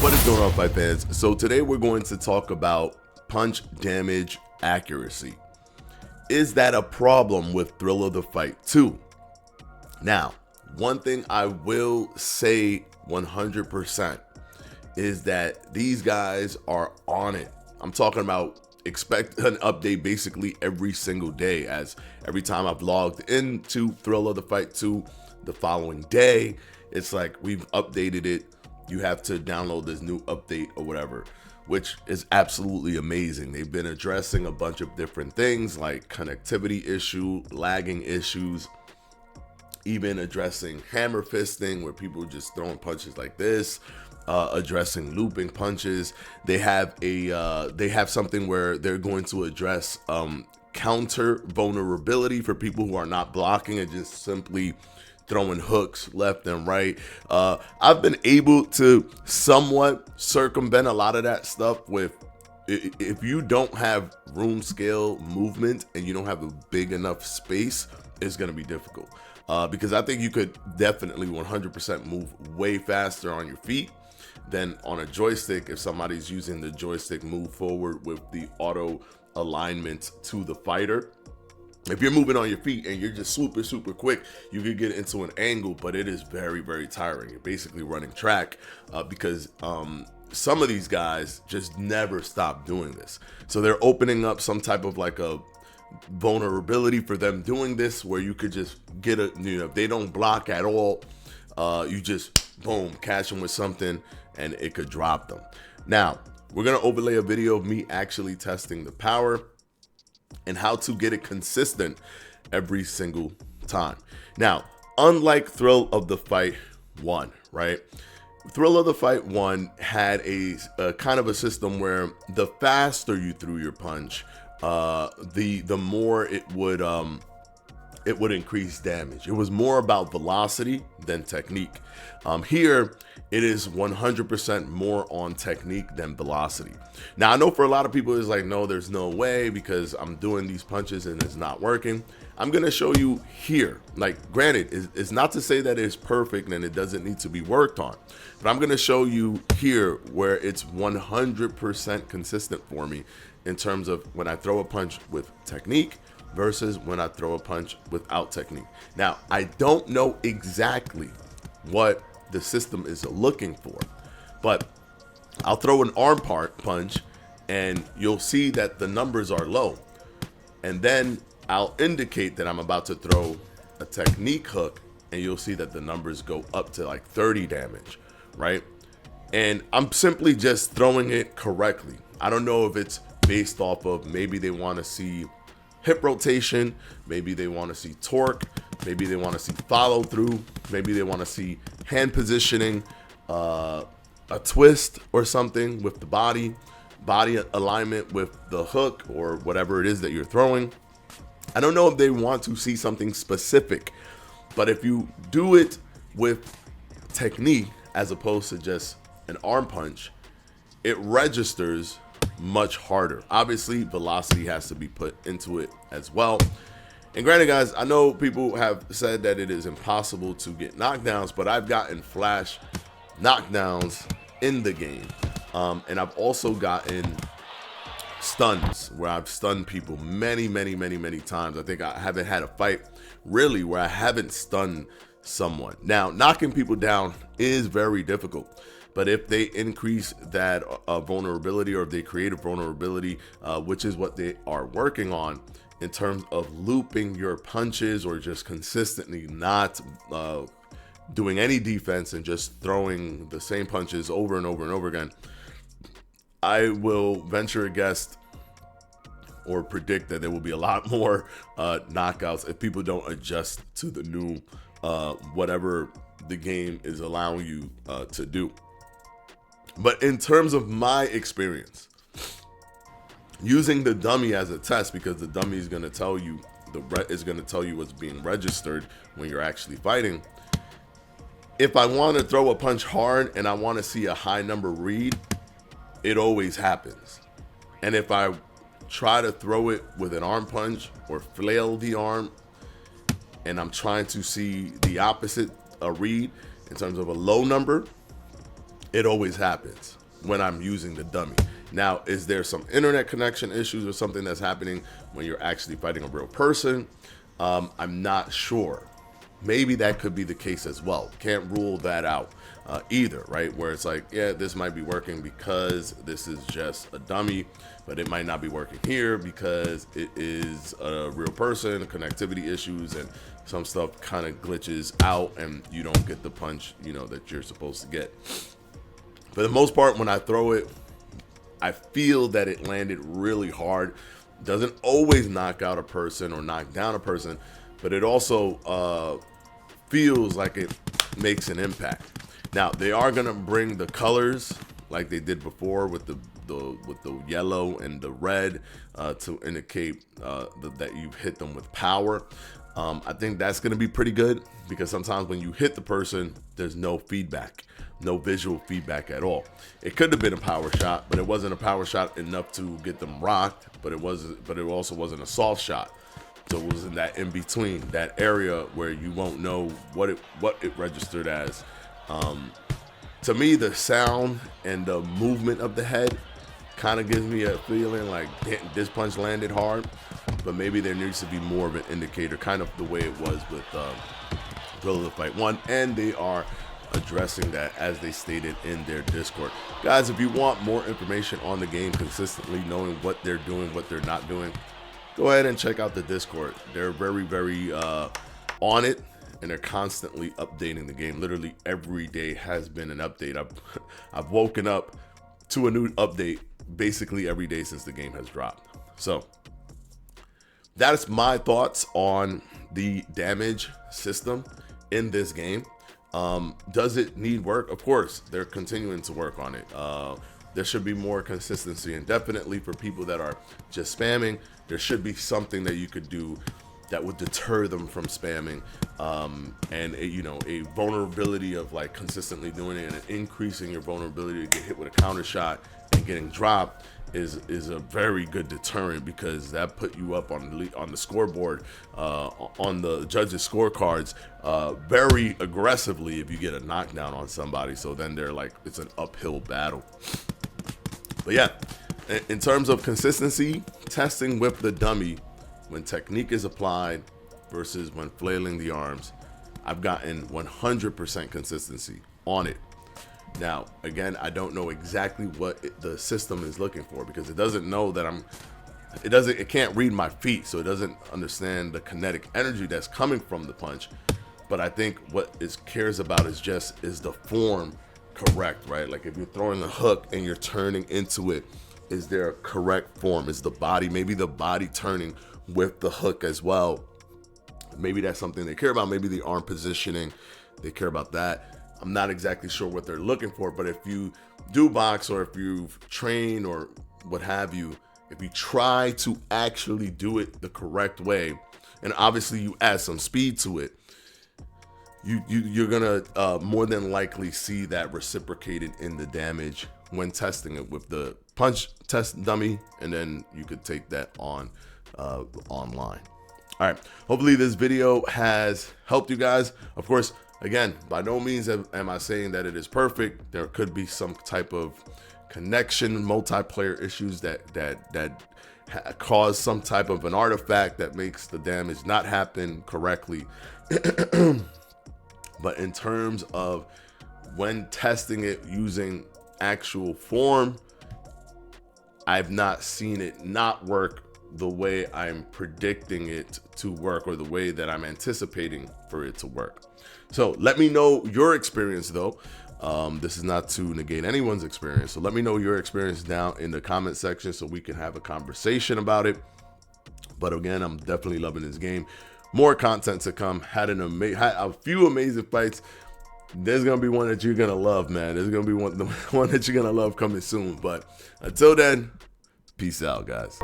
What is going on, fight fans? So today we're going to talk about punch damage accuracy. Is that a problem with Thrill of the Fight 2? Now, one thing I will say 100% is that these guys are on it. I'm talking about expect an update basically every single day, as every time I've logged into Thrill of the Fight 2 the following day, it's like we've updated it. You have to download this new update or whatever, which is absolutely amazing. They've been addressing a bunch of different things like connectivity issue, lagging issues, even addressing hammer fisting where people are just throwing punches like this, addressing looping punches. They have something where they're going to address counter vulnerability for people who are not blocking and just simply throwing hooks left and right. I've been able to somewhat circumvent a lot of that stuff with, if you don't have room scale movement and you don't have a big enough space, it's going to be difficult. Because I think you could definitely 100% move way faster on your feet than on a joystick if somebody's using the joystick move forward with the auto alignment to the fighter. If you're moving on your feet and you're just super quick, you could get into an angle, but it is very tiring. You're basically running track because some of these guys just never stop doing this. So they're opening up some type of like a vulnerability for them doing this, where you could just get if they don't block at all, you just boom, catch them with something and it could drop them. Now, we're going to overlay a video of me actually testing the power and how to get it consistent every single time. Now, unlike Thrill of the Fight 1, right? Thrill of the Fight 1 had a kind of a system where the faster you threw your punch, the more it would increase damage. It was more about velocity than technique. Here, it is 100% more on technique than velocity. Now, I know for a lot of people, it's like, no, there's no way because I'm doing these punches and it's not working. I'm going to show you here. Like, granted, it's not to say that it's perfect and it doesn't need to be worked on, but I'm going to show you here where it's 100% consistent for me in terms of when I throw a punch with technique versus when I throw a punch without technique. Now, I don't know exactly what the system is looking for, but I'll throw an arm punch and you'll see that the numbers are low. And then I'll indicate that I'm about to throw a technique hook and you'll see that the numbers go up to like 30 damage, right? And I'm simply just throwing it correctly. I don't know if it's based off of maybe they want to see hip rotation, maybe they want to see torque, maybe they want to see follow through, maybe they want to see hand positioning, a twist or something with the body alignment with the hook or whatever it is that you're throwing. I don't know if they want to see something specific, but if you do it with technique as opposed to just an arm punch, it registers much harder. Obviously, velocity has to be put into it as well. And granted, guys, I know people have said that it is impossible to get knockdowns, but I've gotten flash knockdowns in the game. And I've also gotten stuns where I've stunned people many times. I think I haven't had a fight really where I haven't stunned someone. Now, knocking people down is very difficult. But if they increase that vulnerability, or if they create a vulnerability, which is what they are working on in terms of looping your punches or just consistently not doing any defense and just throwing the same punches over and over again, I will venture a guess or predict that there will be a lot more knockouts if people don't adjust to the new whatever the game is allowing you to do. But in terms of my experience, using the dummy as a test, because the dummy is going to tell you what's being registered when you're actually fighting. If I want to throw a punch hard and I want to see a high number read, it always happens. And if I try to throw it with an arm punch or flail the arm, and I'm trying to see the opposite read in terms of a low number, It always happens when I'm using the dummy. Now, is there some internet connection issues or something that's happening when you're actually fighting a real person? I'm not sure. Maybe that could be the case as well. Can't rule that out either, right? Where it's like, yeah, this might be working because this is just a dummy, but it might not be working here because it is a real person, connectivity issues, and some stuff kind of glitches out and you don't get the punch, that you're supposed to get. For the most part, when I throw it, I feel that it landed really hard. Doesn't always knock out a person or knock down a person, but it also feels like it makes an impact. Now, they are gonna bring the colors like they did before with the yellow and the red to indicate that you've hit them with power. I think that's gonna be pretty good because sometimes when you hit the person, there's no feedback, no visual feedback at all. It could have been a power shot, but it wasn't a power shot enough to get them rocked. But it also wasn't a soft shot. So it was in that in between, that area where you won't know what it registered as. To me, the sound and the movement of the head kind of gives me a feeling like this punch landed hard, but maybe there needs to be more of an indicator, kind of the way it was with Thrill of the Fight 1, and they are addressing that as they stated in their Discord. Guys, if you want more information on the game consistently, knowing what they're doing, what they're not doing, go ahead and check out the Discord. They're very, very on it, and they're constantly updating the game. Literally every day has been an update. I've woken up to a new update basically every day since the game has dropped. So that's my thoughts on the damage system in this game. Does it need work? Of course, they're continuing to work on it. There should be more consistency, and definitely for people that are just spamming, there should be something that you could do that would deter them from spamming, and a vulnerability of like consistently doing it and increasing your vulnerability to get hit with a counter shot and getting dropped is a very good deterrent, because that put you up on the scoreboard, on the judges' scorecards, very aggressively if you get a knockdown on somebody. So then they're like, it's an uphill battle. But yeah, in terms of consistency, testing with the dummy when technique is applied versus when flailing the arms, I've gotten 100% consistency on it. Now, again, I don't know exactly what the system is looking for, because it doesn't know that it can't read my feet, so it doesn't understand the kinetic energy that's coming from the punch. But I think what it cares about is the form correct, right? Like if you're throwing a hook and you're turning into it, is there a correct form? Is the body, maybe the body turning with the hook as well? Maybe that's something they care about. Maybe the arm positioning, they care about that. I'm not exactly sure what they're looking for, but if you do box, or if you've trained or what have you, if you try to actually do it the correct way, and obviously you add some speed to it, you're gonna more than likely see that reciprocated in the damage when testing it with the punch test dummy, and then you could take that on online. All right, hopefully this video has helped you guys. Of course, again, by no means am I saying that it is perfect. There could be some type of connection, multiplayer issues that cause some type of an artifact that makes the damage not happen correctly. But in terms of when testing it using actual form, I've not seen it not work the way I'm predicting it to work, or the way that I'm anticipating for it to work. So let me know your experience though. This is not to negate anyone's experience. So let me know your experience down in the comment section so we can have a conversation about it. But again, I'm definitely loving this game. More content to come. Had a few amazing fights. There's gonna be one that you're gonna love, man. There's gonna be one that you're gonna love coming soon. But until then, peace out, guys.